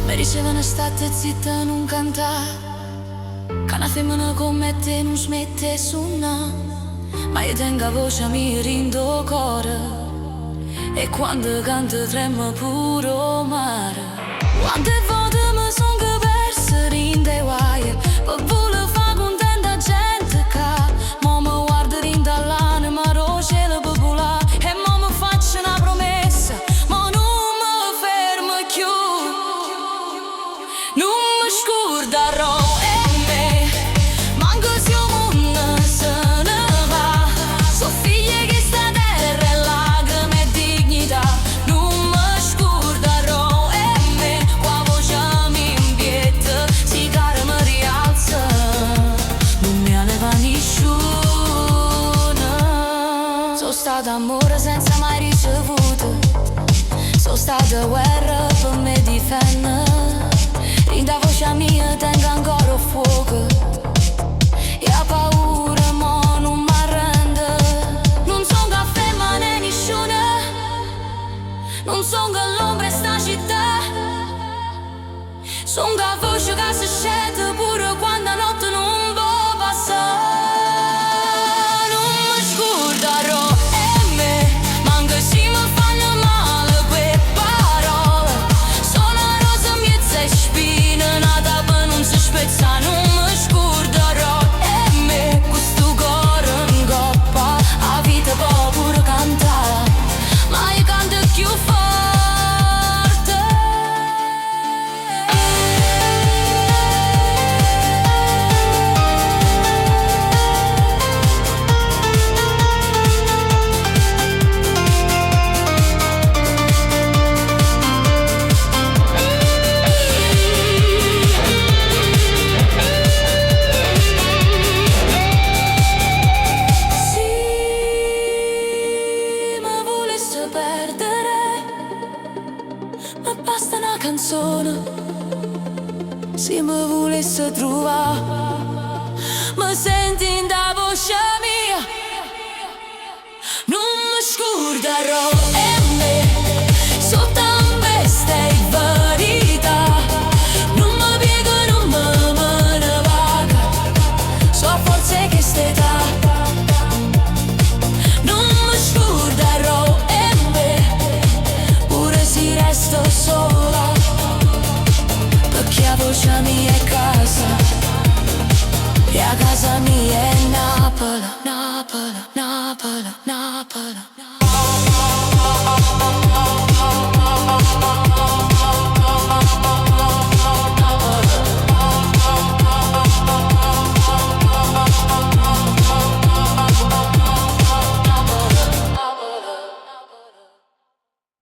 Mi dicevano state zitta, non cantare, che una femmina come te non smette a suonare. Ma io tengo la voce mia rindo cuore, e quando canto trema pure il mare. Quante volte mi son persa rindo ai guai, per voler far contenta gente che mo mi guarda rindo all'anima, ro cielo popolare. E mo mi faccio una promessa, ma non mi fermo più, non mi scorderò. Sono stata amore senza mai ricevuto, sono stata guerra per me difendere. Rinda voce mia tengo ancora il fuoco, e a paura mo non mi arrendo. Non son caffè ma né nessuna, non son che l'ombra in sta città. Son che voce che si scende pure quando la notte non può passare. Ma basta una canzone, se mi volesse trovare, mi senti in da voce mia, non mi scorderò. E me, sotto un veste in verità, non mi piego, non me ne vaga, so forse che st'età. Non mi scorderò, e me, pure se resto sola, perché la voce mia è casa, e a casa mia è Napoli, Napoli, Napoli, Napoli, Napoli.